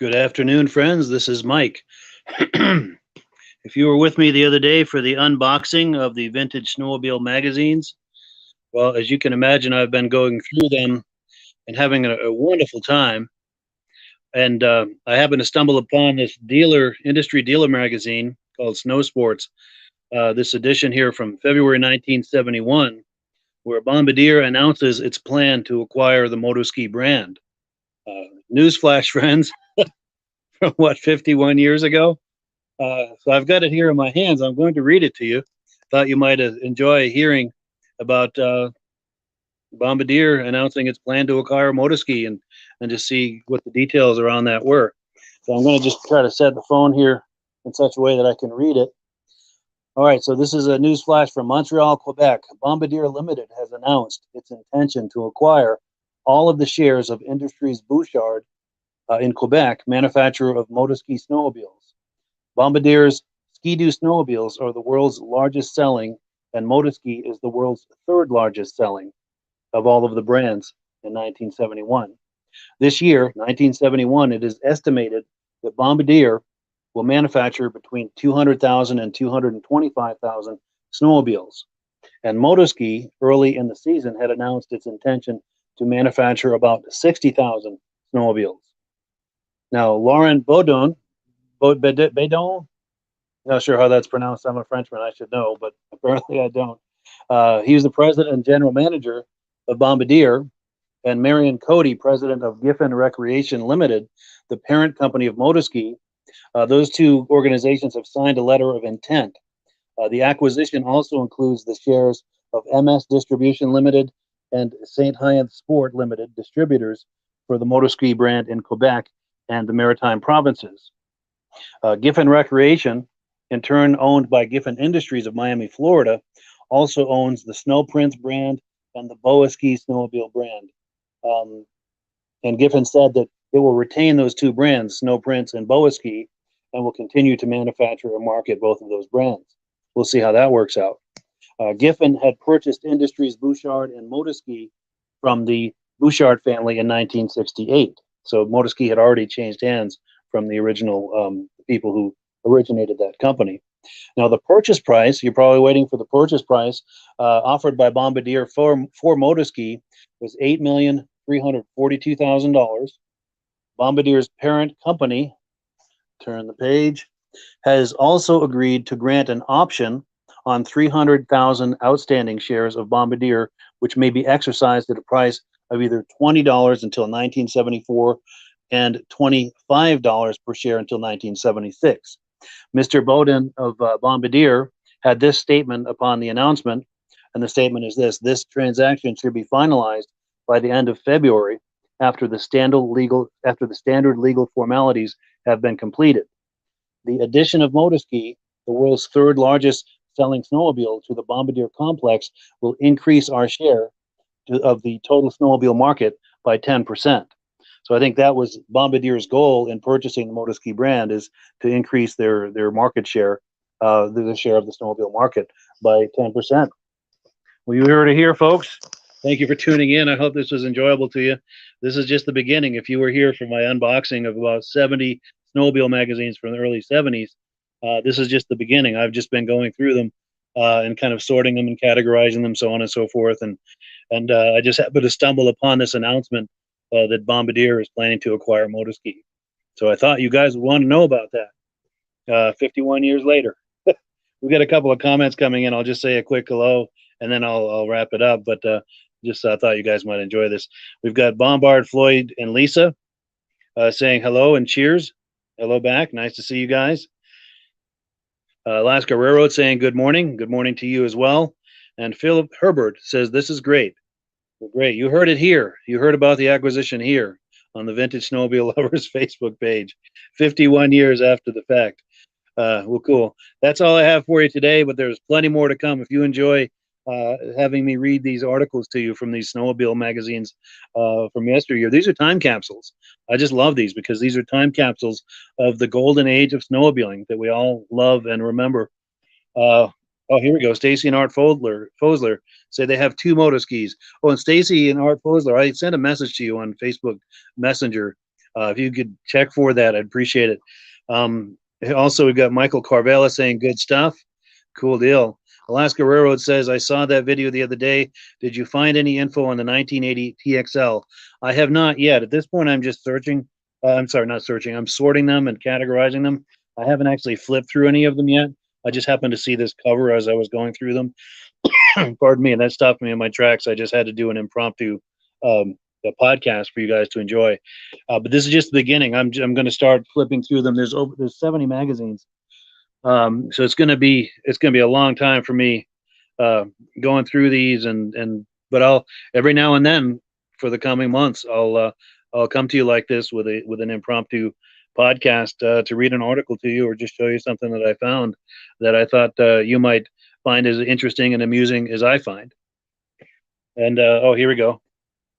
Good afternoon, friends. This is Mike. If you were with me the other day for the unboxing of the vintage snowmobile magazines, well, as you can imagine, I've been going through them and having a wonderful time. And I happened to stumble upon this industry dealer magazine called Snow Sports, this edition here from February 1971, where Bombardier announces its plan to acquire the motoski brand. Uh, Newsflash, friends, from what, 51 years ago? So I've got it here in my hands. I'm going to read it to you. Thought you might enjoy hearing about Bombardier announcing its plan to acquire Motoski and just see what the details around that were. So I'm going to just try to set the phone here in such a way that I can read it. All right, so this is a news flash from Montreal, Quebec. Bombardier Limited has announced its intention to acquire all of the shares of Industries Bouchard in Quebec, manufacturer of Motoski snowmobiles. Bombardier's Ski-Doo snowmobiles are the world's largest selling, and Motoski is the world's third largest selling of all of the brands in 1971. This year, 1971, it is estimated that Bombardier will manufacture between 200,000 and 225,000 snowmobiles. And Motoski, early in the season, had announced its intention to manufacture about 60,000 snowmobiles. Now, Laurent Bedon, not sure how that's pronounced. I'm a Frenchman, I should know, but apparently I don't. He's the president and general manager of Bombardier, and Marion Cody, president of Giffen Recreation Limited, the parent company of Motoski. Those two organizations have signed a letter of intent. The acquisition also includes the shares of MS Distribution Limited and St. Hyacinthe Sport Limited, distributors for the Motoski brand in Quebec and the Maritime provinces. Giffen Recreation, in turn owned by Giffen Industries of Miami, Florida, also owns the Snow Prince brand and the Boa Ski snowmobile brand. And Giffen said that it will retain those two brands, Snow Prince and Boa Ski, and will continue to manufacture and market both of those brands. We'll see how that works out. Giffen had purchased Industries Bouchard and Motoski from the Bouchard family in 1968. So Motoski had already changed hands from the original people who originated that company. Now, the purchase price, you're probably waiting for the purchase price, offered by Bombardier for Motoski was $8,342,000. Bombardier's parent company, turn the page, has also agreed to grant an option on 300,000 outstanding shares of Bombardier, which may be exercised at a price of either $20 until 1974 and $25 per share until 1976. Mr. Bowden of Bombardier had this statement upon the announcement, and the statement is this: this transaction should be finalized by the end of February after the standard legal formalities have been completed. The addition of Motoski, the world's third largest selling snowmobile, to the Bombardier complex will increase our share of the total snowmobile market by 10%. So I think that was Bombardier's goal in purchasing the Motoski brand, is to increase their market share, the share of the snowmobile market by 10%. Well, you heard it here, folks. Thank you for tuning in. I hope this was enjoyable to you. This is just the beginning. If you were here for my unboxing of about 70 snowmobile magazines from the early 70s, this is just the beginning. I've just been going through them and kind of sorting them and categorizing them, so on and so forth. And I just happened to stumble upon this announcement that Bombardier is planning to acquire Motoski. So I thought you guys would want to know about that 51 years later. We've got a couple of comments coming in. I'll just say a quick hello, and then I'll wrap it up. But just thought you guys might enjoy this. We've got Bombard, Floyd, and Lisa saying hello and cheers. Hello back. Nice to see you guys. Alaska Railroad saying good morning. Good morning to you as well. And Philip Herbert says this is great. Well, great. You heard it here. You heard about the acquisition here on the Vintage Snowmobile Lovers Facebook page, 51 years after the fact. Well, cool. That's all I have for you today, but there's plenty more to come. If you enjoy having me read these articles to you from these snowmobile magazines from yesteryear, these are time capsules. I just love these because these are time capsules of the golden age of snowmobiling that we all love and remember. Oh, here we go. Stacy and Art Fosler say they have two Motoskis. Oh, and Stacy and Art Fosler, I sent a message to you on Facebook Messenger If you could check for that, I'd appreciate it. Also, we've got Michael Carvella saying good stuff. Cool deal. Alaska Railroad says, I saw that video the other day. Did you find any info on the 1980 TXL? I have not yet. At this point, I'm just searching. I'm sorry, not searching. I'm sorting them and categorizing them. I haven't actually flipped through any of them yet. I just happened to see this cover as I was going through them. Pardon me, and that stopped me in my tracks. I just had to do an impromptu a podcast for you guys to enjoy. But this is just the beginning. I'm going to start flipping through them. There's 70 magazines. So it's going to be a long time for me going through these but I'll every now and then for the coming months I'll come to you like this with an impromptu podcast to read an article to you or just show you something that I found that I thought you might find as interesting and amusing as I find. And here we go.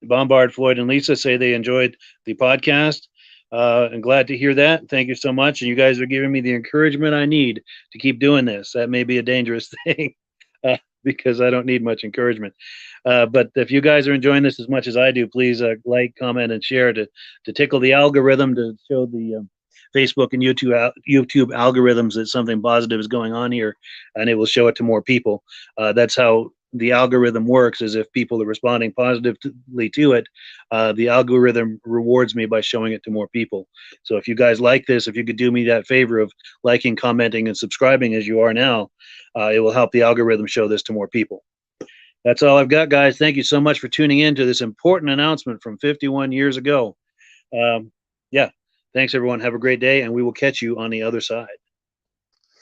Bombard, Floyd, and Lisa say they enjoyed the podcast. I'm glad to hear that. Thank you so much. And you guys are giving me the encouragement I need to keep doing this. That may be a dangerous thing because I don't need much encouragement. But if you guys are enjoying this as much as I do, please like, comment, and share to tickle the algorithm, to show the Facebook and YouTube algorithms that something positive is going on here, and it will show it to more people. That's how the algorithm works, is if people are responding positively to it, the algorithm rewards me by showing it to more people. So if you guys like this, if you could do me that favor of liking, commenting, and subscribing as you are now, it will help the algorithm show this to more people. That's all I've got, guys. Thank you so much for tuning in to this important announcement from 51 years ago. Yeah, thanks, everyone. Have a great day, and we will catch you on the other side.